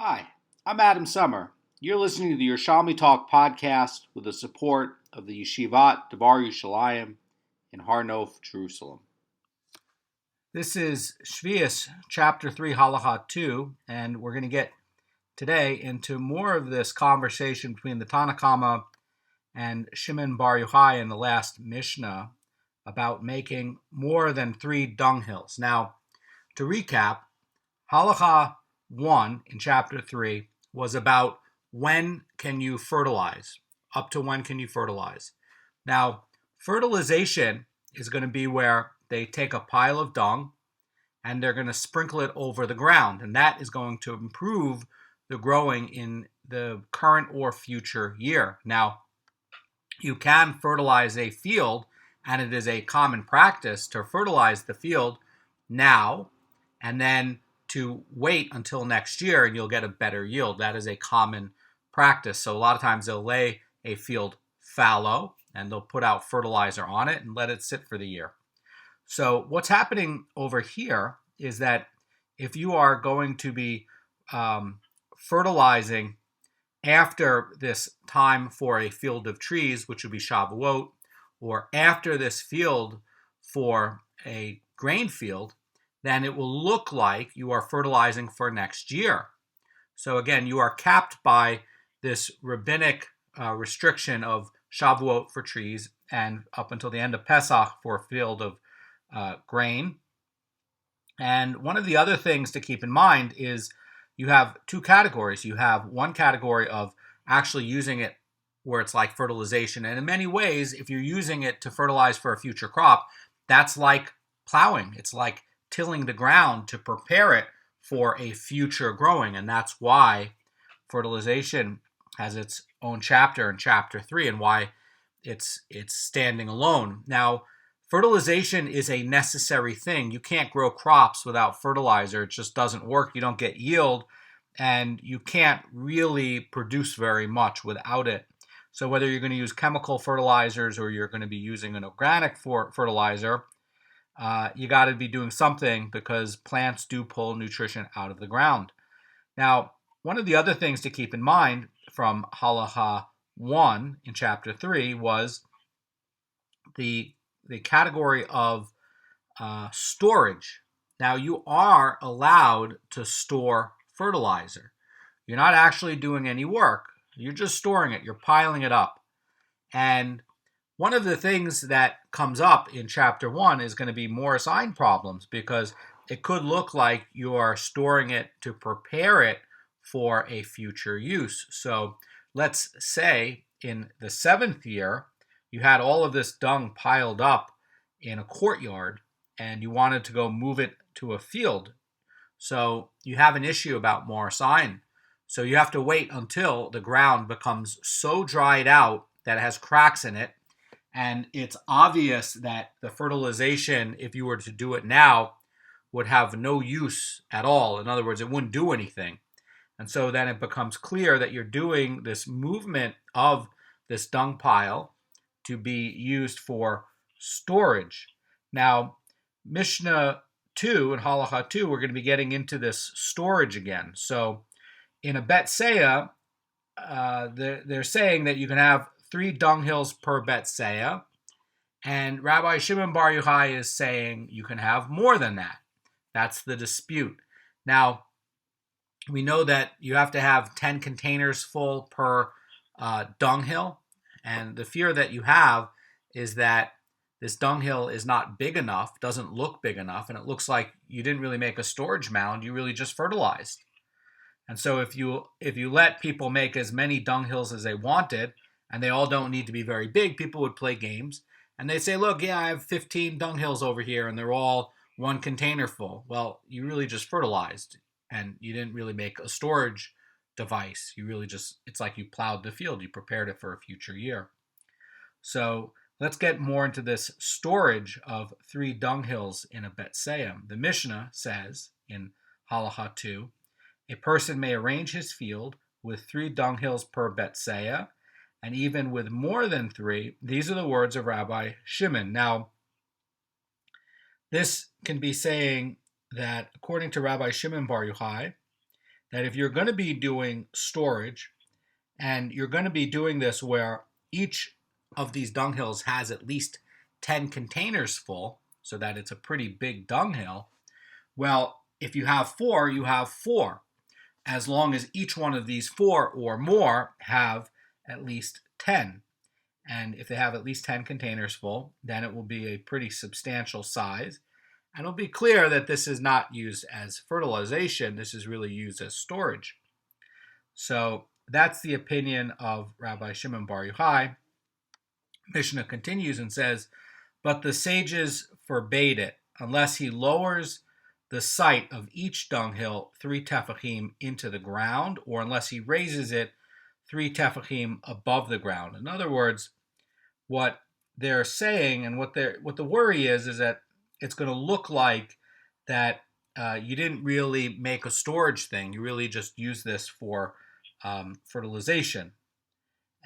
Hi, I'm Adam Summer. You're listening to the Yerushalmi Talk podcast with the support of the Yeshivat Devar Yerushalayim in Har Nof, Jerusalem. This is Sheviis, chapter 3, Halacha 2, and we're going to get today into more of this conversation between the Tanna Kama and Shimon Bar Yochai in the last Mishnah about making more than 3 dunghills. Now, to recap, Halacha 1 in chapter 3 was about when can you fertilize, up to when can you fertilize. Now, fertilization is going to be where they take a pile of dung and they're going to sprinkle it over the ground, and that is going to improve the growing in the current or future year. Now, you can fertilize a field, and it is a common practice to fertilize the field now and then to wait until next year and you'll get a better yield. That is a common practice. So a lot of times they'll lay a field fallow and they'll put out fertilizer on it and let it sit for the year. So what's happening over here is that if you are going to be fertilizing after this time for a field of trees, which would be Shavuot, or after this field for a grain field, then it will look like you are fertilizing for next year. So again, you are capped by this rabbinic restriction of Shavuot for trees and up until the end of Pesach for a field of grain. And one of the other things to keep in mind is you have 2 categories. You have one category of actually using it where it's like fertilization. And in many ways, if you're using it to fertilize for a future crop, that's like plowing. It's like tilling the ground to prepare it for a future growing. And that's why fertilization has its own chapter in chapter 3 and why it's standing alone. Now, fertilization is a necessary thing. You can't grow crops without fertilizer. It just doesn't work. You don't get yield, and you can't really produce very much without it. So whether you're going to use chemical fertilizers or you're going to be using an organic fertilizer, you got to be doing something because plants do pull nutrition out of the ground. Now, one of the other things to keep in mind from Halacha 1 in chapter 3 was the category of storage. Now, you are allowed to store fertilizer. You're not actually doing any work. You're just storing it. You're piling it up. And one of the things that comes up in chapter 1 is going to be more sign problems because it could look like you are storing it to prepare it for a future use. So let's say in the 7th year, you had all of this dung piled up in a courtyard and you wanted to go move it to a field. So you have an issue about more sign. So you have to wait until the ground becomes so dried out that it has cracks in it. And it's obvious that the fertilization, if you were to do it now, would have no use at all. In other words, it wouldn't do anything. And so then it becomes clear that you're doing this movement of this dung pile to be used for storage. Now, Mishnah 2 and Halacha 2, we're going to be getting into this storage again. So in a bet seah, they're saying that you can have 3 dunghills per bet seah, and Rabbi Shimon Bar Yochai is saying you can have more than that. That's the dispute. Now, we know that you have to have 10 containers full per dunghill, and the fear that you have is that this dunghill is not big enough, doesn't look big enough, and it looks like you didn't really make a storage mound, you really just fertilized. And so if you let people make as many dunghills as they wanted, and they all don't need to be very big, people would play games, and they'd say, look, yeah, I have 15 dunghills over here, and they're all 1 container full. Well, you really just fertilized, and you didn't really make a storage device. You really just, it's like you plowed the field. You prepared it for a future year. So let's get more into this storage of 3 dunghills in a bet seah. The Mishnah says in Halacha 2, a person may arrange his field with 3 dunghills per bet seah, and even with more than 3. These are the words of Rabbi Shimon. Now, this can be saying that according to Rabbi Shimon Bar Yochai, that if you're going to be doing storage, and you're going to be doing this where each of these dunghills has at least 10 containers full, so that it's a pretty big dunghill, well, if you have four, you have four, as long as each one of these four or more have at least 10. And if they have at least 10 containers full, then it will be a pretty substantial size. And it'll be clear that this is not used as fertilization, this is really used as storage. So that's the opinion of Rabbi Shimon Bar Yochai. Mishnah continues and says, but the sages forbade it, unless he lowers the site of each dunghill 3 tefachim into the ground, or unless he raises it 3 tefachim above the ground. In other words, what they're saying and what the worry is that it's going to look like that you didn't really make a storage thing. You really just use this for fertilization.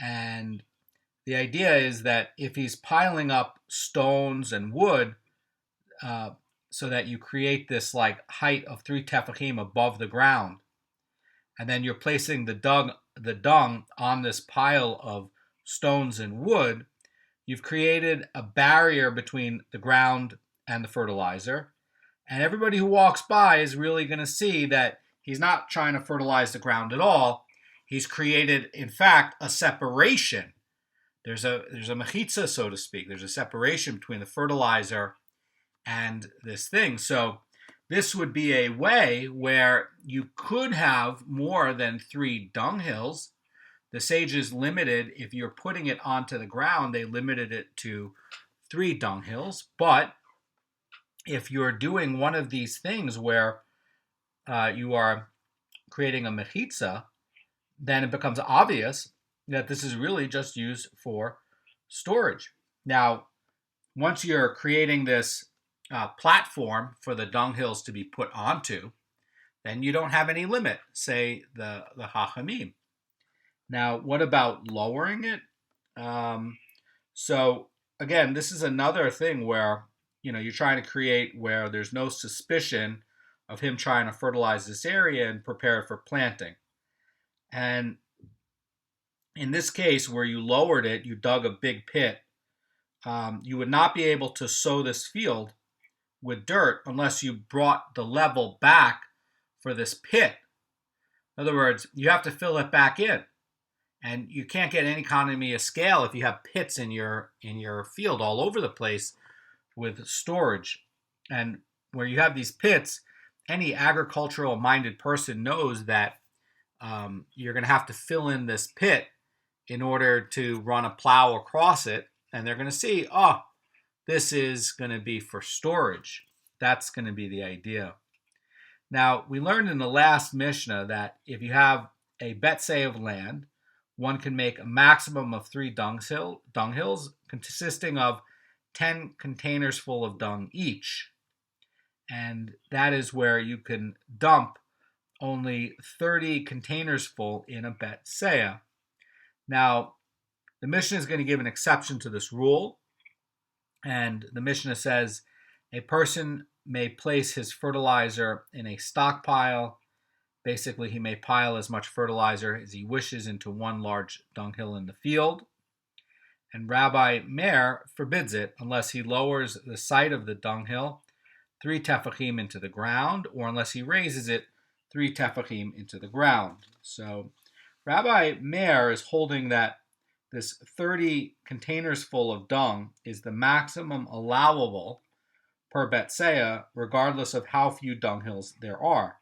And the idea is that if he's piling up stones and wood, so that you create this like height of 3 tefachim above the ground, and then you're placing the dung on this pile of stones and wood, you've created a barrier between the ground and the fertilizer. And everybody who walks by is really going to see that he's not trying to fertilize the ground at all. He's created, in fact, a separation. There's a mechitza, so to speak. There's a separation between the fertilizer and this thing. So this would be a way where you could have more than 3 dunghills. The sages limited, if you're putting it onto the ground, they limited it to 3 dunghills. But if you're doing one of these things where you are creating a mechitza, then it becomes obvious that this is really just used for storage. Now, once you're creating this platform for the dunghills to be put onto, then you don't have any limit, say the Chachamim. Now, what about lowering it? So again, this is another thing where you're trying to create where there's no suspicion of him trying to fertilize this area and prepare it for planting. And in this case, where you lowered it, you dug a big pit, you would not be able to sow this field with dirt unless you brought the level back for this pit. In other words, you have to fill it back in. And you can't get any economy of scale if you have pits in your field all over the place with storage. And where you have these pits, any agricultural minded person knows that you're going to have to fill in this pit in order to run a plow across it. And they're going to see, oh, this is going to be for storage. That's going to be the idea. Now, we learned in the last Mishnah that if you have a betsei of land, one can make a maximum of 3 dunghills consisting of 10 containers full of dung each. And that is where you can dump only 30 containers full in a betsei. Now, the Mishnah is going to give an exception to this rule. And the Mishnah says a person may place his fertilizer in a stockpile. Basically, he may pile as much fertilizer as he wishes into one large dunghill in the field. And Rabbi Meir forbids it unless he lowers the site of the dunghill 3 tefachim into the ground, or unless he raises it 3 tefachim into the ground. So Rabbi Meir is holding that this 30 containers full of dung is the maximum allowable per betsei, regardless of how few dunghills there are.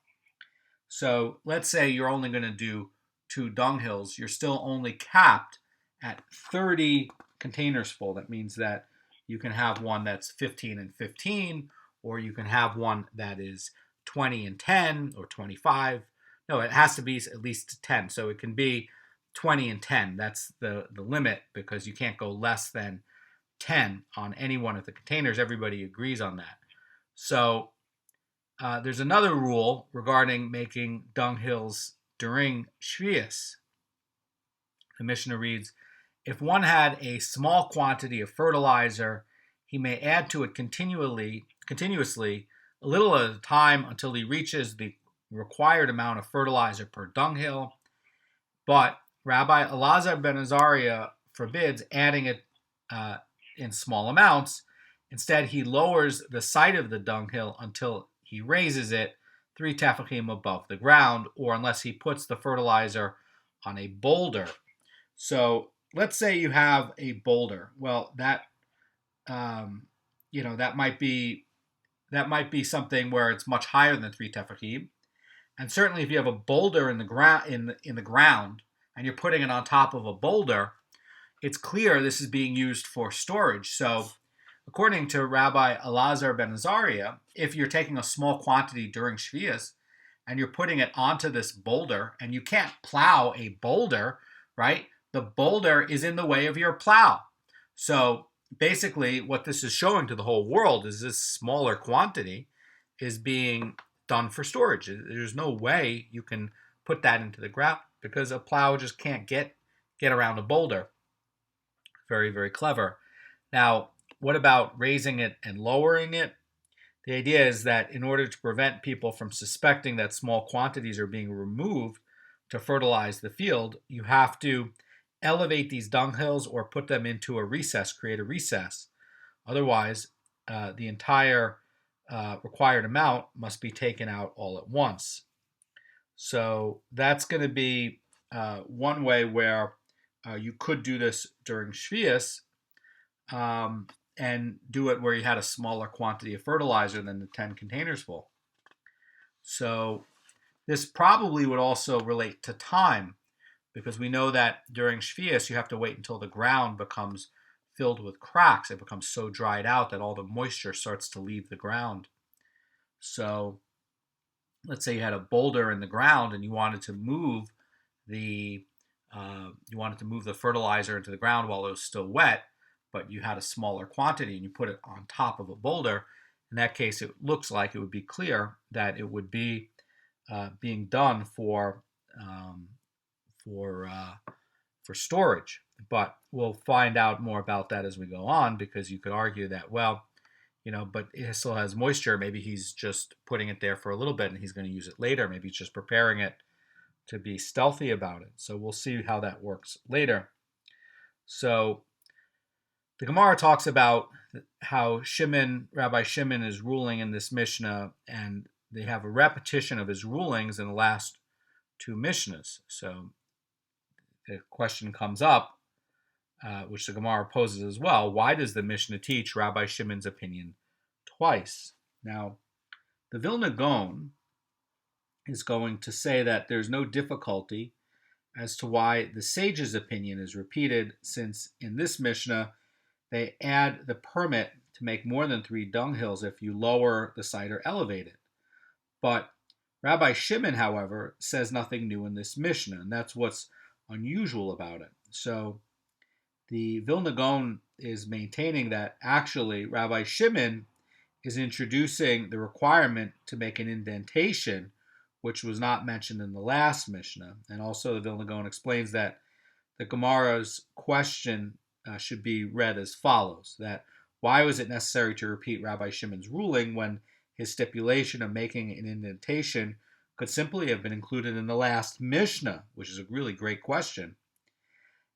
So let's say you're only going to do 2 dunghills. You're still only capped at 30 containers full. That means that you can have one that's 15 and 15, or you can have one that is 20 and 10, or 25. No, it has to be at least 10. So it can be 20 and 10. That's the limit, because you can't go less than 10 on any one of the containers. Everybody agrees on that. So there's another rule regarding making dunghills during Sheviis. The Mishnah reads, if one had a small quantity of fertilizer, he may add to it continuously, a little at a time, until he reaches the required amount of fertilizer per dunghill, but Rabbi Elazar ben Azariah forbids adding it in small amounts. Instead, he lowers the site of the dunghill until he raises it 3 tefachim above the ground, or unless he puts the fertilizer on a boulder. So let's say you have a boulder. Well, that that might be something where it's much higher than 3 tefachim. And certainly, if you have a boulder in the ground and you're putting it on top of a boulder, it's clear this is being used for storage. So, according to Rabbi Elazar ben Azariah, if you're taking a small quantity during Sheviis and you're putting it onto this boulder, and you can't plow a boulder, right? The boulder is in the way of your plow. So basically, what this is showing to the whole world is this smaller quantity is being done for storage. There's no way you can put that into the ground because a plow just can't get around a boulder. Very, very clever. Now, what about raising it and lowering it? The idea is that in order to prevent people from suspecting that small quantities are being removed to fertilize the field, you have to elevate these dunghills or put them into a recess, create a recess. Otherwise, the entire required amount must be taken out all at once. So that's going to be one way where you could do this during Sheviis and do it where you had a smaller quantity of fertilizer than the 10 containers full. So this probably would also relate to time, because we know that during Sheviis you have to wait until the ground becomes filled with cracks. It becomes so dried out that all the moisture starts to leave the ground. So let's say you had a boulder in the ground and you wanted to move the fertilizer into the ground while it was still wet, but you had a smaller quantity and you put it on top of a boulder. In that case, it looks like it would be clear that it would be being done for storage. But we'll find out more about that as we go on, because you could argue that, but it still has moisture. Maybe he's just putting it there for a little bit and he's going to use it later. Maybe he's just preparing it to be stealthy about it. So we'll see how that works later. So the Gemara talks about how Rabbi Shimon is ruling in this Mishnah, and they have a repetition of his rulings in the last 2 Mishnahs. So the question comes up, which the Gemara poses as well: why does the Mishnah teach Rabbi Shimon's opinion twice? Now, the Vilna Goan is going to say that there's no difficulty as to why the sage's opinion is repeated, since in this Mishnah they add the permit to make more than 3 dunghills if you lower the site or elevate it. But Rabbi Shimon, however, says nothing new in this Mishnah, and that's what's unusual about it. So the Vilna Goan is maintaining that actually Rabbi Shimon is introducing the requirement to make an indentation, which was not mentioned in the last Mishnah. And also the Vilna Goan explains that the Gemara's question should be read as follows: that why was it necessary to repeat Rabbi Shimon's ruling when his stipulation of making an indentation could simply have been included in the last Mishnah, which is a really great question.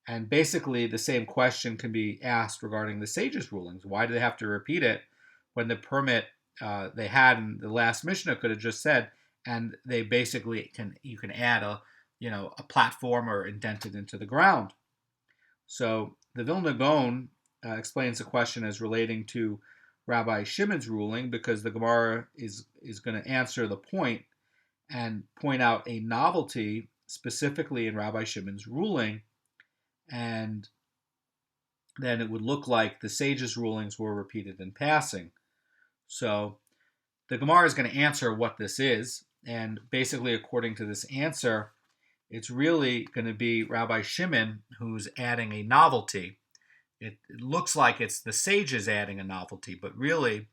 And basically the same question can be asked regarding the sages' rulings. Why do they have to repeat it when the permit they had in the last Mishnah could have just said, and they basically you can add a platform or indent it into the ground. So the Vilna Goan explains the question as relating to Rabbi Shimon's ruling, because the Gemara is going to answer the point and point out a novelty specifically in Rabbi Shimon's ruling, and then it would look like the sages' rulings were repeated in passing. So the Gemara is going to answer what this is, and basically according to this answer, it's really going to be Rabbi Shimon who's adding a novelty. It looks like it's the sages adding a novelty, but really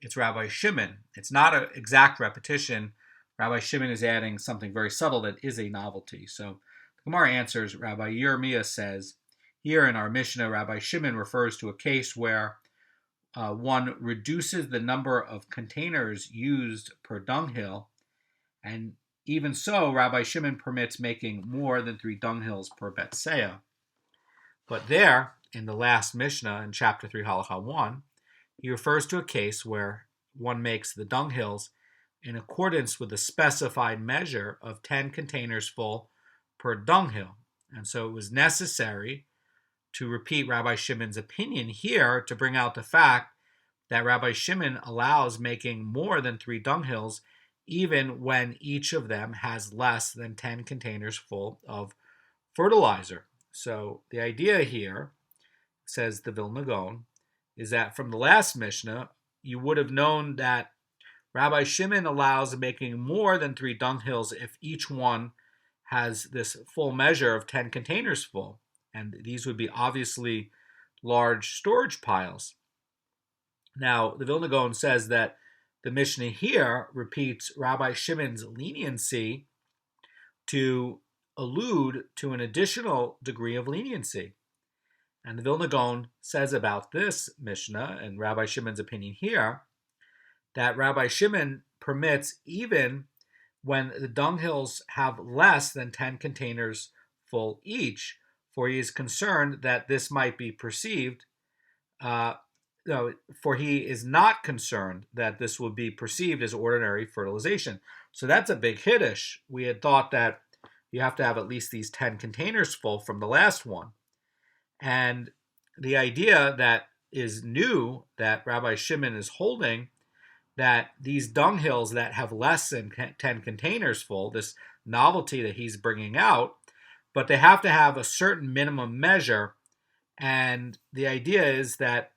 it's Rabbi Shimon. It's not an exact repetition. Rabbi Shimon is adding something very subtle that is a novelty. So the Gemara answers, Rabbi Yerushalmi says, here in our Mishnah, Rabbi Shimon refers to a case where one reduces the number of containers used per dunghill, And even so, Rabbi Shimon permits making more than 3 dunghills per betseah. But there, in the last Mishnah, in chapter 3, Halacha 1, he refers to a case where one makes the dunghills in accordance with the specified measure of 10 containers full per dunghill. And so it was necessary to repeat Rabbi Shimon's opinion here to bring out the fact that Rabbi Shimon allows making more than 3 dunghills even when each of them has less than 10 containers full of fertilizer. So the idea here, says the Vilna Goan, is that from the last Mishnah, you would have known that Rabbi Shimon allows making more than 3 dunghills if each one has this full measure of 10 containers full. And these would be obviously large storage piles. Now, the Vilna Goan says that the Mishnah here repeats Rabbi Shimon's leniency to allude to an additional degree of leniency. And the Vilna Goan says about this Mishnah and Rabbi Shimon's opinion here that Rabbi Shimon permits even when the dunghills have less than 10 containers full each, for he is concerned that this might be perceived, for he is not concerned that this would be perceived as ordinary fertilization. So that's a big hiddush. We had thought that you have to have at least these 10 containers full from the last one. And the idea that is new that Rabbi Shimon is holding, that these dunghills that have less than 10 containers full, this novelty that he's bringing out, but they have to have a certain minimum measure. And the idea is that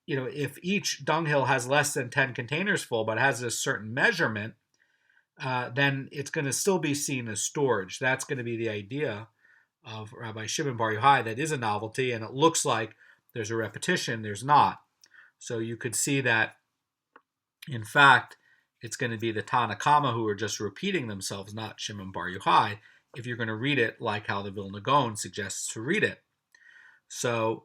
if each dunghill has less than 10 containers full, but has a certain measurement, then it's going to still be seen as storage. That's going to be the idea of Rabbi Shimon Bar Yochai. That is a novelty, and it looks like there's a repetition. There's not. So you could see that, in fact, it's going to be the Tanna Kama who are just repeating themselves, not Shimon Bar Yochai, if you're going to read it like how the Vilna Goan suggests to read it. So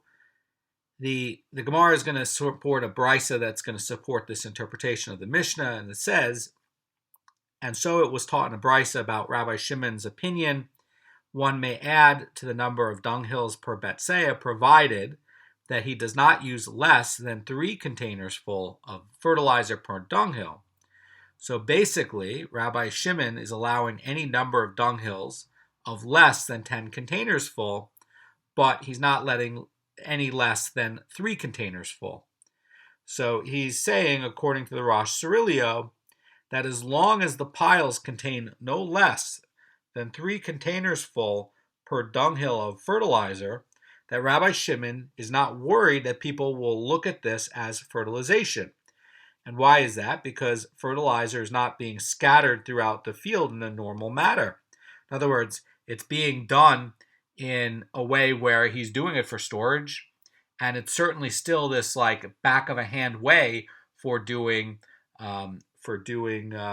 the Gemara is going to support a brisa that's going to support this interpretation of the Mishnah, and it says, and so it was taught in a brisa about Rabbi Shimon's opinion, one may add to the number of dunghills per betseah, provided that he does not use less than 3 containers full of fertilizer per dunghill. So basically, Rabbi Shimon is allowing any number of dunghills of less than 10 containers full, but he's not letting any less than 3 containers full. So he's saying, according to the Rosh Cirilio, that as long as the piles contain no less than 3 containers full per dunghill of fertilizer, that Rabbi Shimon is not worried that people will look at this as fertilization. And why is that? Because fertilizer is not being scattered throughout the field in a normal manner. In other words, it's being done in a way where he's doing it for storage, and it's certainly still this like back of a hand way for doing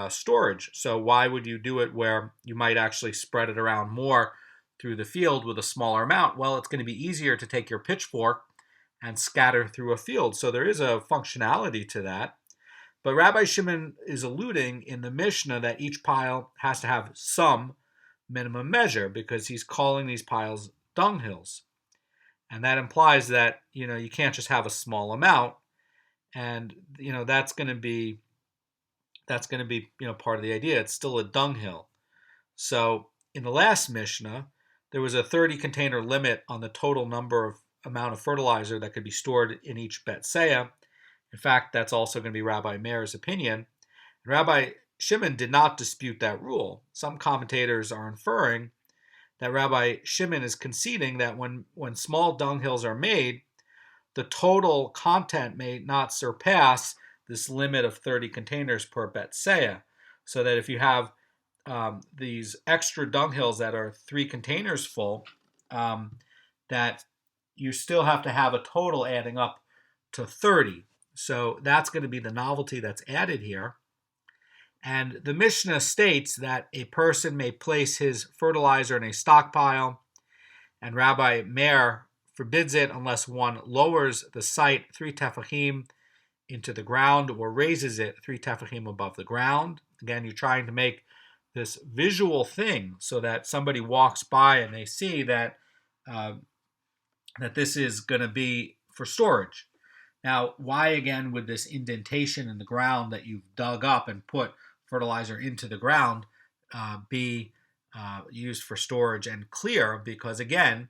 storage. So why would you do it where you might actually spread it around more through the field with a smaller amount? Well, it's going to be easier to take your pitchfork and scatter through a field. So there is a functionality to that. But Rabbi Shimon is alluding in the Mishnah that each pile has to have some minimum measure because he's calling these piles dunghills. And that implies that, you can't just have a small amount. And, that's going to be part of the idea. It's still a dunghill. So in the last Mishnah, there was a 30 container limit on the total amount of fertilizer that could be stored in each betseah. In fact, that's also going to be Rabbi Meir's opinion. And Rabbi Shimon did not dispute that rule. Some commentators are inferring that Rabbi Shimon is conceding that when small dunghills are made, the total content may not surpass this limit of 30 containers per betseah. So that if you have these extra dunghills that are 3 containers full, that you still have to have a total adding up to 30. So that's going to be the novelty that's added here. And the Mishnah states that a person may place his fertilizer in a stockpile, and Rabbi Meir forbids it unless one lowers the site 3 tefachim into the ground or raises it 3 tefachim above the ground. Again, you're trying to make this visual thing so that somebody walks by and they see that that this is going to be for storage. Now, why again would this indentation in the ground that you've dug up and put fertilizer into the ground be used for storage and clear? Because again,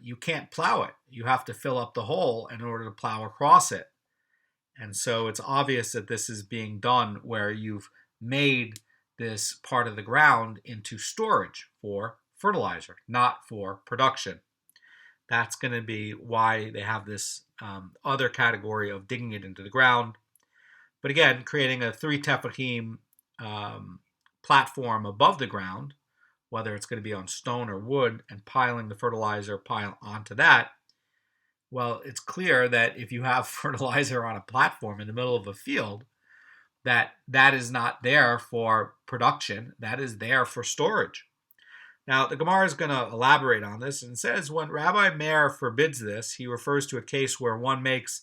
you can't plow it. You have to fill up the hole in order to plow across it. And so it's obvious that this is being done where you've made this part of the ground into storage for fertilizer, not for production. That's going to be why they have this other category of digging it into the ground. But again, creating a 3 tefachim platform above the ground, whether it's going to be on stone or wood, and piling the fertilizer pile onto that. Well, it's clear that if you have fertilizer on a platform in the middle of a field, that is not there for production. That is there for storage. Now, the Gemara is going to elaborate on this and says when Rabbi Meir forbids this, he refers to a case where one makes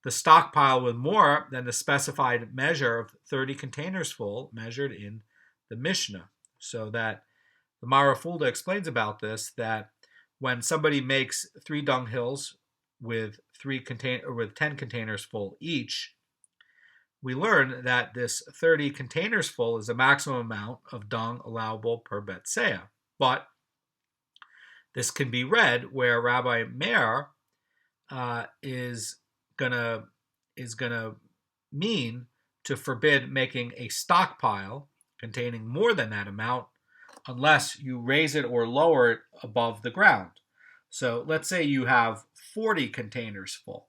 the stockpile with more than the specified measure of 30 containers full measured in the Mishnah. So that the Mara Fulda explains about this, that when somebody makes 3 dunghills with 10 containers full each, we learn that this 30 containers full is the maximum amount of dung allowable per betseah. But this can be read where Rabbi Meir is gonna mean to forbid making a stockpile containing more than that amount unless you raise it or lower it above the ground. So let's say you have 40 containers full,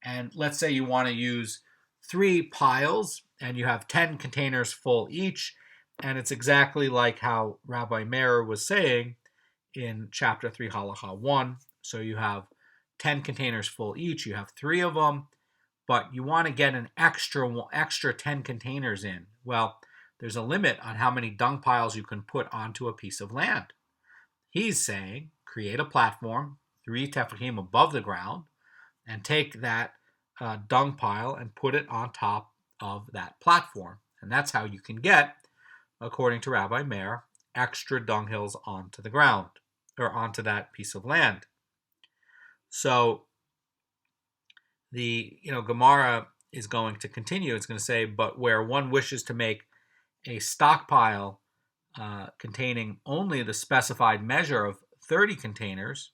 and let's say you want to use 3 piles and you have 10 containers full each, and it's exactly like how Rabbi Meir was saying in chapter 3 halacha 1. So you have 10 containers full each, you have 3 of them, but you want to get an extra 10 containers in. Well, there's a limit on how many dung piles you can put onto a piece of land. He's saying create a platform 3 tefachim above the ground and take that dung pile and put it on top of that platform. And that's how you can get, according to Rabbi Meir, extra dunghills onto the ground or onto that piece of land. So the Gemara is going to continue. It's going to say, but where one wishes to make a stockpile containing only the specified measure of 30 containers,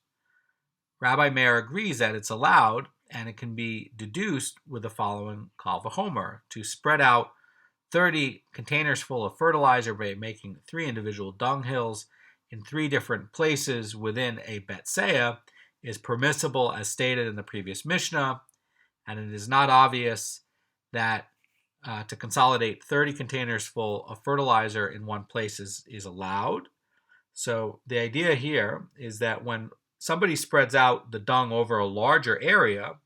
Rabbi Meir agrees that it's allowed, and it can be deduced with the following kal v'chomer, to spread out 30 containers full of fertilizer by making 3 individual dunghills in 3 different places within a betseah is permissible as stated in the previous Mishnah, and it is not obvious that to consolidate 30 containers full of fertilizer in one place is allowed. So the idea here is that when somebody spreads out the dung over a larger area,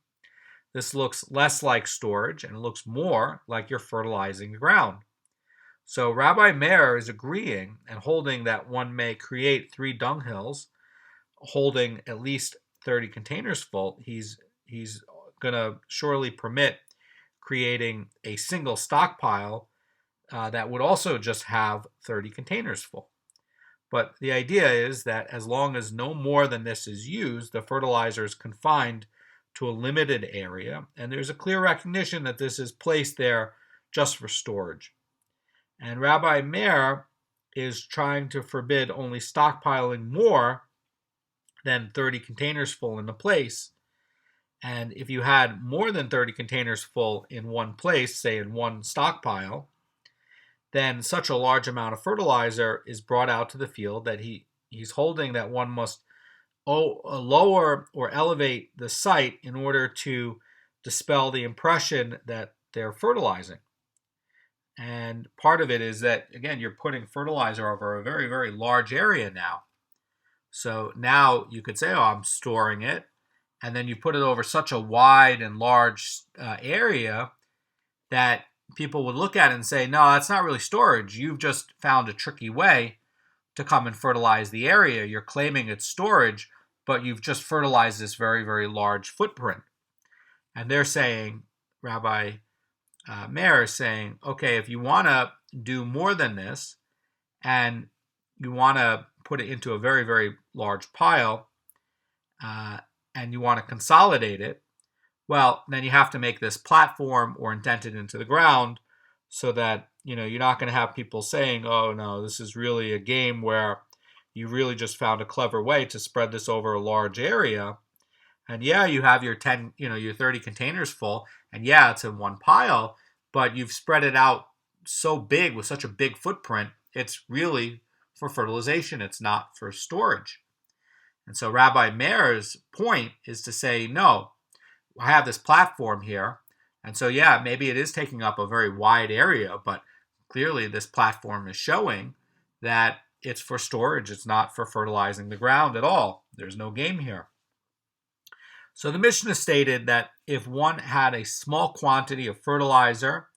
this looks less like storage and it looks more like you're fertilizing the ground. So Rabbi Meir is agreeing and holding that one may create 3 dunghills holding at least 30 containers full. He's going to surely permit creating a single stockpile that would also just have 30 containers full. But the idea is that as long as no more than this is used, the fertilizer is confined to a limited area, and there's a clear recognition that this is placed there just for storage. And Rabbi Meir is trying to forbid only stockpiling more than 30 containers full in a place. And if you had more than 30 containers full in one place, say in one stockpile, then such a large amount of fertilizer is brought out to the field that he's holding that one must lower or elevate the site in order to dispel the impression that they're fertilizing. And part of it is that, again, you're putting fertilizer over a very, very large area now. So now you could say, oh, I'm storing it. And then you put it over such a wide and large area that people would look at it and say, no, that's not really storage. You've just found a tricky way to come and fertilize the area. You're claiming it's storage, but you've just fertilized this very, very large footprint. And they're saying, Rabbi Meir is saying, okay, if you want to do more than this and you want to put it into a very, very large pile and you want to consolidate it, well, then you have to make this platform or indent it into the ground so that, you're not going to have people saying, oh, no, this is really a game where you really just found a clever way to spread this over a large area. And yeah, you have your 10, your 30 containers full, and yeah, it's in one pile, but you've spread it out so big with such a big footprint, it's really for fertilization. It's not for storage. And so Rabbi Meir's point is to say, no, I have this platform here. And so, yeah, maybe it is taking up a very wide area, but clearly this platform is showing that it's for storage. It's not for fertilizing the ground at all. There's no game here. So the Mishnah stated that if one had a small quantity of fertilizer,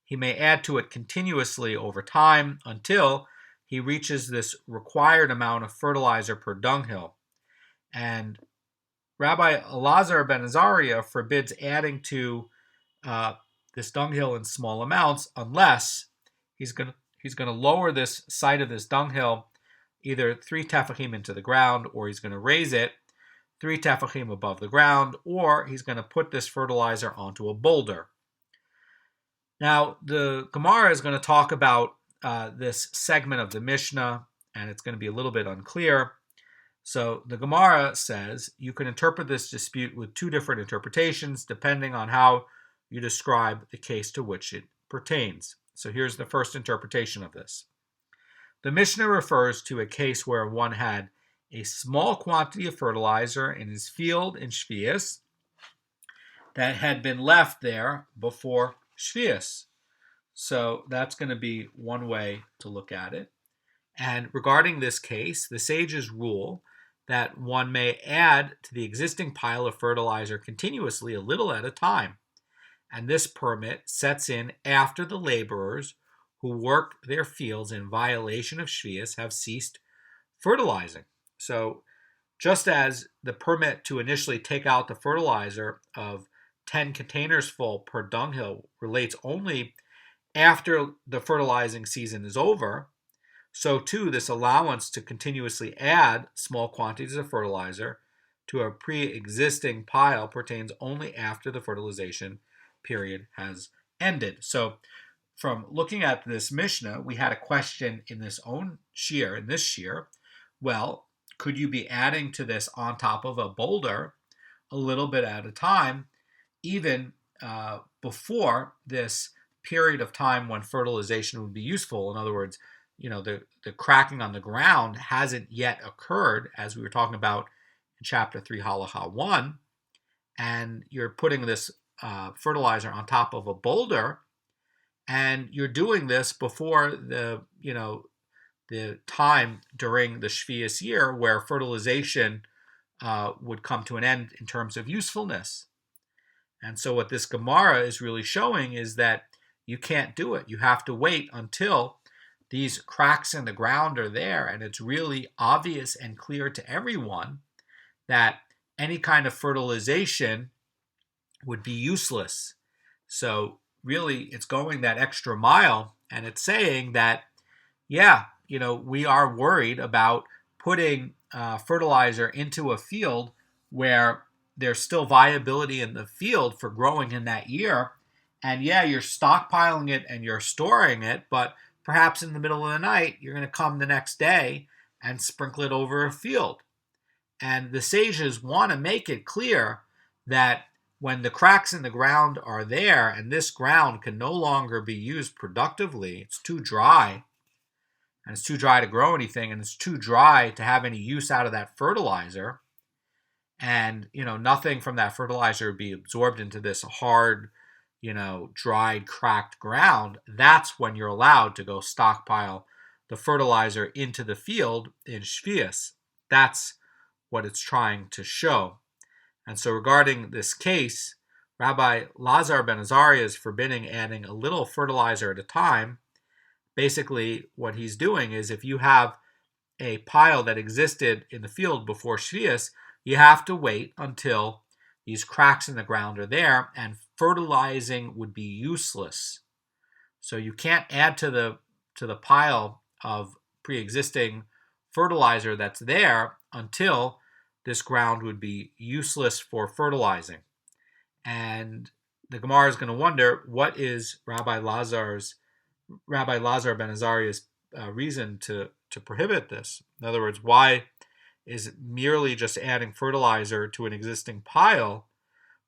he may add to it continuously over time until he reaches this required amount of fertilizer per dunghill. And Rabbi Elazar ben Azariah forbids adding to this dunghill in small amounts unless he's going to lower this side of this dunghill either 3 tefachim into the ground, or he's going to raise it 3 tefachim above the ground, or he's going to put this fertilizer onto a boulder. Now, the Gemara is going to talk about this segment of the Mishnah, and it's going to be a little bit unclear. So the Gemara says you can interpret this dispute with 2 different interpretations depending on how you describe the case to which it pertains. So here's the first interpretation of this. The Mishnah refers to a case where one had a small quantity of fertilizer in his field in Sheviis that had been left there before Sheviis. So that's going to be one way to look at it. And regarding this case, the sages rule that one may add to the existing pile of fertilizer continuously a little at a time. And this permit sets in after the laborers who work their fields in violation of Sheviis have ceased fertilizing. So just as the permit to initially take out the fertilizer of 10 containers full per dunghill relates only after the fertilizing season is over, so too this allowance to continuously add small quantities of fertilizer to a pre-existing pile pertains only after the fertilization period has ended. So from looking at this Mishnah, we had a question in this shiur. Well, could you be adding to this on top of a boulder a little bit at a time, even before this period of time when fertilization would be useful? In other words, the cracking on the ground hasn't yet occurred, as we were talking about in chapter 3, halacha 1, and you're putting this fertilizer on top of a boulder, and you're doing this before the time during the Sheviis year where fertilization would come to an end in terms of usefulness. And so what this Gemara is really showing is that you can't do it. You have to wait until these cracks in the ground are there, and it's really obvious and clear to everyone that any kind of fertilization would be useless. So really, it's going that extra mile, and it's saying that, we are worried about putting fertilizer into a field where there's still viability in the field for growing in that year. And you're stockpiling it and you're storing it, but perhaps in the middle of the night, you're going to come the next day and sprinkle it over a field. And the sages want to make it clear that when the cracks in the ground are there and this ground can no longer be used productively, it's too dry, and it's too dry to grow anything, and it's too dry to have any use out of that fertilizer, and nothing from that fertilizer would be absorbed into this hard, dried, cracked ground, that's when you're allowed to go stockpile the fertilizer into the field in Sheviis. That's what it's trying to show. And so regarding this case, Rabbi Elazar ben Azariah is forbidding adding a little fertilizer at a time. Basically, what he's doing is if you have a pile that existed in the field before Sheviis, you have to wait until these cracks in the ground are there and fertilizing would be useless. So you can't add to the pile of pre-existing fertilizer that's there until this ground would be useless for fertilizing. And the Gemara is going to wonder, what is Rabbi Lazar ben Azariah's reason to prohibit this? In other words, why is merely just adding fertilizer to an existing pile,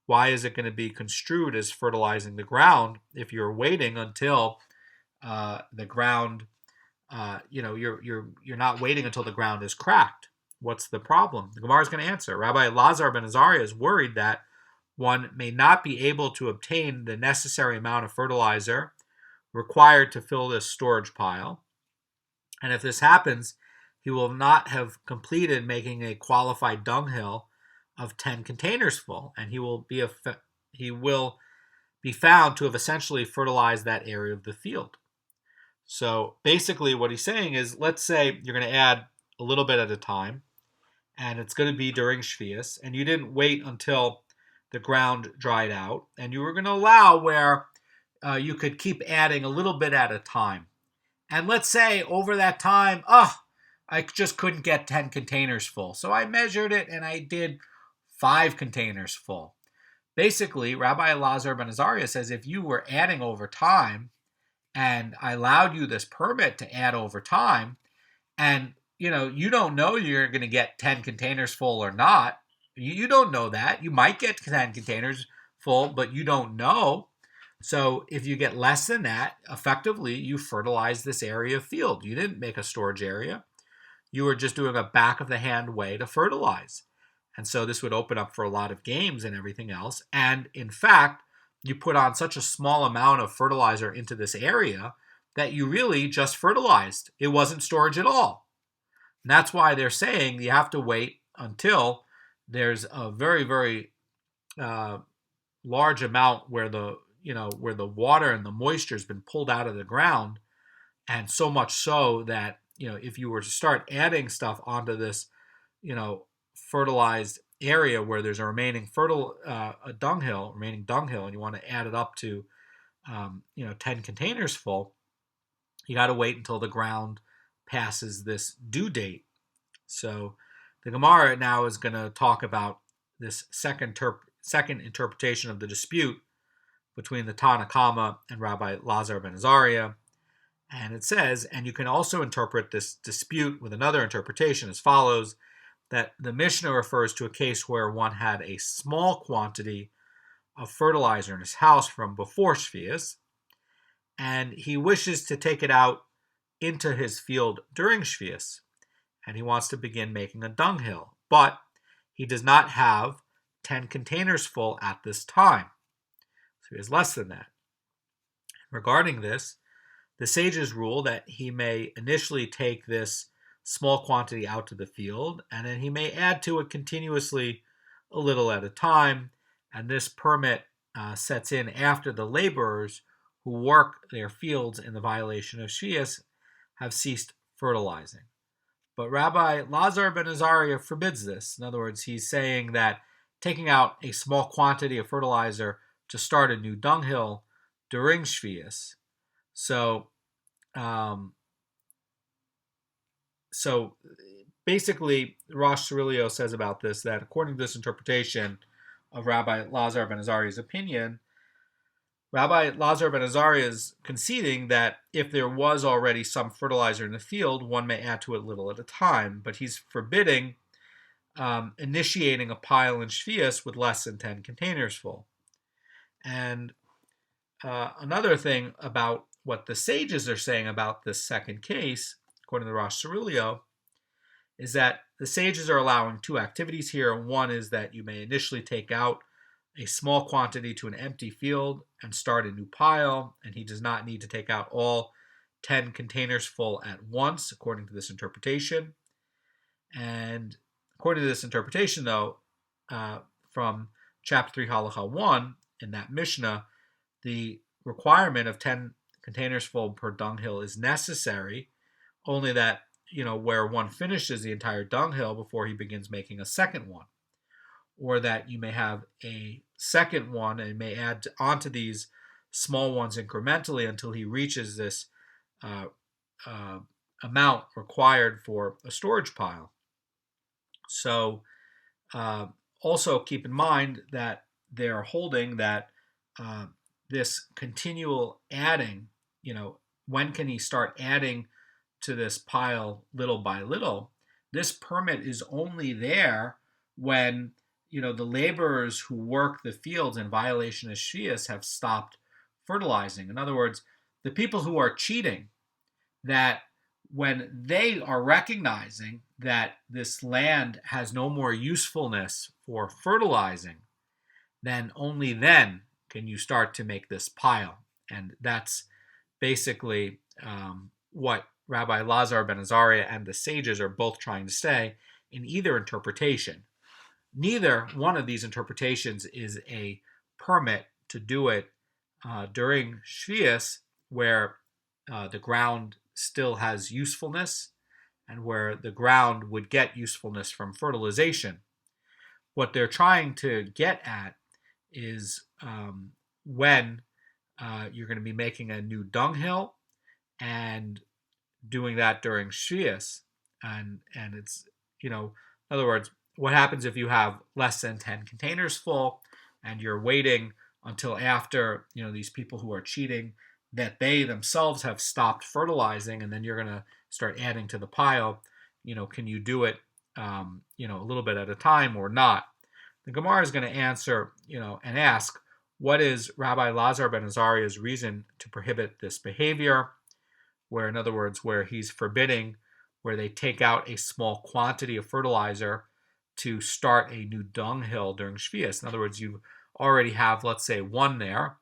why is it going to be construed as fertilizing the ground if you're waiting until the ground, you're not waiting until the ground is cracked? What's the problem? The Gemara is going to answer. Rabbi Lazar ben Azariah is worried that one may not be able to obtain the necessary amount of fertilizer required to fill this storage pile. And if this happens, he will not have completed making a qualified dunghill of 10 containers full, and he will be found to have essentially fertilized that area of the field. So basically what he's saying is, let's say you're going to add a little bit at a time, and it's going to be during Sheviis, and you didn't wait until the ground dried out, and you were going to allow where you could keep adding a little bit at a time. And let's say over that time, I just couldn't get 10 containers full. So I measured it and I did 5 containers full. Basically, Rabbi Lazar ben Azariah says if you were adding over time and I allowed you this permit to add over time, and you don't know you're going to get 10 containers full or not. You don't know that. You might get 10 containers full, but you don't know. So if you get less than that, effectively, you fertilize this area of field. You didn't make a storage area. You were just doing a back-of-the-hand way to fertilize. And so this would open up for a lot of games and everything else. And in fact, you put on such a small amount of fertilizer into this area that you really just fertilized. It wasn't storage at all. And that's why they're saying you have to wait until there's a very, very large amount where the water and the moisture has been pulled out of the ground, and so much so that if you were to start adding stuff onto this fertilized area where there's a remaining dunghill, and you want to add it up to 10 containers full, you got to wait until the ground passes this due date. So the Gemara now is going to talk about this second interpretation of the dispute between the Tana Kama and Rabbi Lazar ben Azariah. And it says, and you can also interpret this dispute with another interpretation as follows, that the Mishnah refers to a case where one had a small quantity of fertilizer in his house from before Sheviis, and he wishes to take it out into his field during Sheviis, and he wants to begin making a dunghill, but he does not have 10 containers full at this time. So he has less than that. Regarding this, the sages rule that he may initially take this small quantity out to the field, and then he may add to it continuously a little at a time, and this permit sets in after the laborers who work their fields in the violation of Sheviis have ceased fertilizing. But Rabbi Lazar ben Azariah forbids this. In other words, he's saying that taking out a small quantity of fertilizer to start a new dunghill during Sheviis. So basically, Rosh Cirilio says about this that according to this interpretation of Rabbi Lazar ben Azariah's opinion, Rabbi Lazar ben Azariah is conceding that if there was already some fertilizer in the field, one may add to it little at a time, but he's forbidding initiating a pile in Sheviis with less than 10 containers full. And another thing about what the sages are saying about this second case, according to Rosh Cirilio, is that the sages are allowing two activities here. One is that you may initially take out a small quantity to an empty field and start a new pile, and he does not need to take out all 10 containers full at once, according to this interpretation. And according to this interpretation, though, from chapter 3, Halacha 1, in that Mishnah, the requirement of 10 containers full per dunghill is necessary, only that, where one finishes the entire dunghill before he begins making a second one. or that you may have a second one and may add onto these small ones incrementally until he reaches this uh, amount required for a storage pile. So also keep in mind that they're holding that this continual adding, when can he start adding to this pile little by little? This permit is only there when the laborers who work the fields in violation of Sheviis have stopped fertilizing. In other words, the people who are cheating, that when they are recognizing that this land has no more usefulness for fertilizing, then only then can you start to make this pile. And that's basically what Rabbi Lazar ben Azariah and the sages are both trying to say in either interpretation. Neither one of these interpretations is a permit to do it during Sheviis, where the ground still has usefulness and where the ground would get usefulness from fertilization. What they're trying to get at is when you're going to be making a new dunghill and doing that during Sheviis. And it's, in other words, what happens if you have less than 10 containers full and you're waiting until after, these people who are cheating, that they themselves have stopped fertilizing, and then you're going to start adding to the pile. Can you do it, a little bit at a time or not? The Gemara is going to answer, and ask, what is Rabbi Lazar ben Azariah's reason to prohibit this behavior? Where, in other words, where he's forbidding, where they take out a small quantity of fertilizer to start a new dunghill during Sheviis. In other words, you already have, let's say, one there,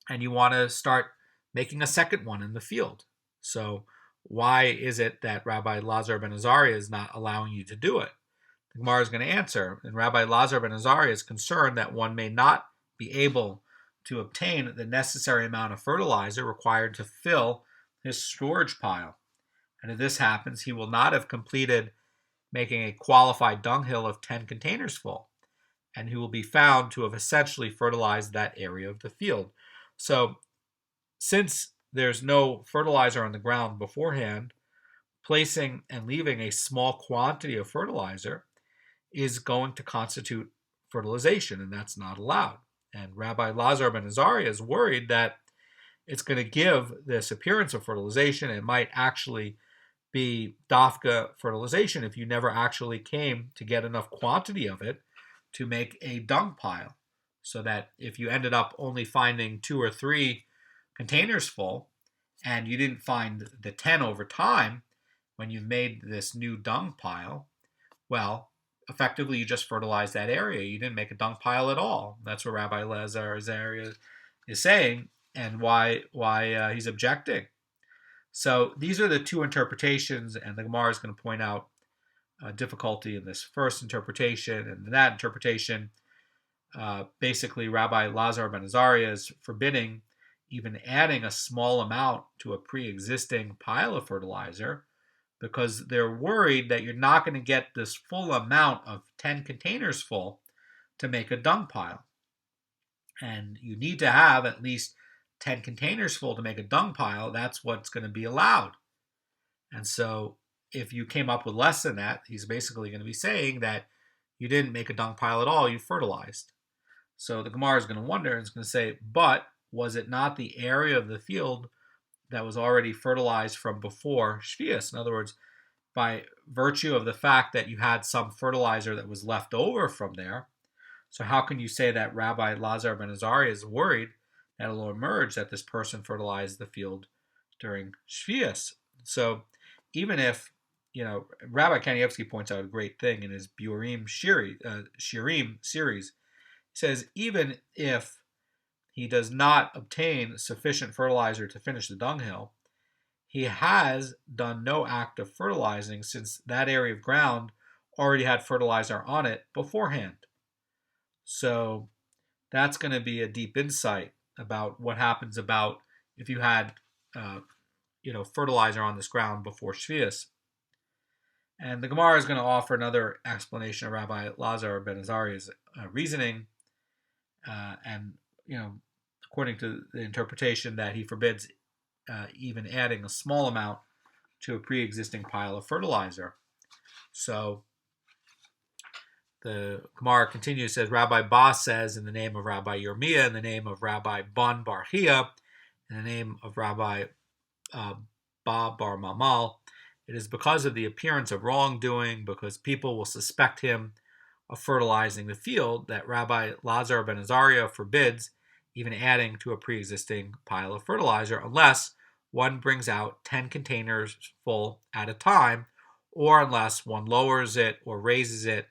and you want to start making a second one in the field. So why is it that Rabbi Lazar ben Azariah is not allowing you to do it? The Gemara is going to answer, and Rabbi Lazar ben Azariah is concerned that one may not be able to obtain the necessary amount of fertilizer required to fill his storage pile. And if this happens, he will not have completed making a qualified dunghill of 10 containers full, and he will be found to have essentially fertilized that area of the field. So since there's no fertilizer on the ground beforehand, placing and leaving a small quantity of fertilizer is going to constitute fertilization, and that's not allowed. And Rabbi Lazar ben Azariah is worried that it's going to give this appearance of fertilization. It might actually be dafka fertilization if you never actually came to get enough quantity of it to make a dung pile. So that if you ended up only finding 2 or 3 containers full, and you didn't find the 10 over time when you've made this new dung pile, well, effectively you just fertilized that area. You didn't make a dung pile at all. That's what Rabbi Lazar is saying, and why he's objecting. So these are the two interpretations, and the Gemara is going to point out difficulty in this first interpretation. And in that interpretation, basically Rabbi Lazar ben Azariah is forbidding even adding a small amount to a pre-existing pile of fertilizer, because they're worried that you're not going to get this full amount of 10 containers full to make a dung pile. And you need to have at least 10 containers full to make a dung pile. That's what's going to be allowed. And so if you came up with less than that, he's basically going to be saying that you didn't make a dung pile at all, you fertilized. So the Gemara is going to wonder, and it's going to say, but was it not the area of the field that was already fertilized from before Sheviis? In other words, by virtue of the fact that you had some fertilizer that was left over from there, so how can you say that Rabbi Lazar ben Azariah is worried that it will emerge that this person fertilized the field during Sheviis? So even if, Rabbi Kanievsky points out a great thing in his Beurim shiurim series. He says, even if he does not obtain sufficient fertilizer to finish the dunghill, he has done no act of fertilizing, since that area of ground already had fertilizer on it beforehand. So that's going to be a deep insight about what happens about if you had, fertilizer on this ground before Sheviis. And the Gemara is going to offer another explanation of Rabbi Lazar ben Azariah's reasoning, and according to the interpretation that he forbids even adding a small amount to a pre-existing pile of fertilizer. So the Gemara continues, says, Rabbi Ba says, in the name of Rabbi Yirmiyah, in the name of Rabbi Ban Bar Chia, in the name of Rabbi Ba Bar Mamal, it is because of the appearance of wrongdoing, because people will suspect him of fertilizing the field, that Rabbi Lazar ben Azariah forbids even adding to a pre-existing pile of fertilizer, unless one brings out 10 containers full at a time, or unless one lowers it or raises it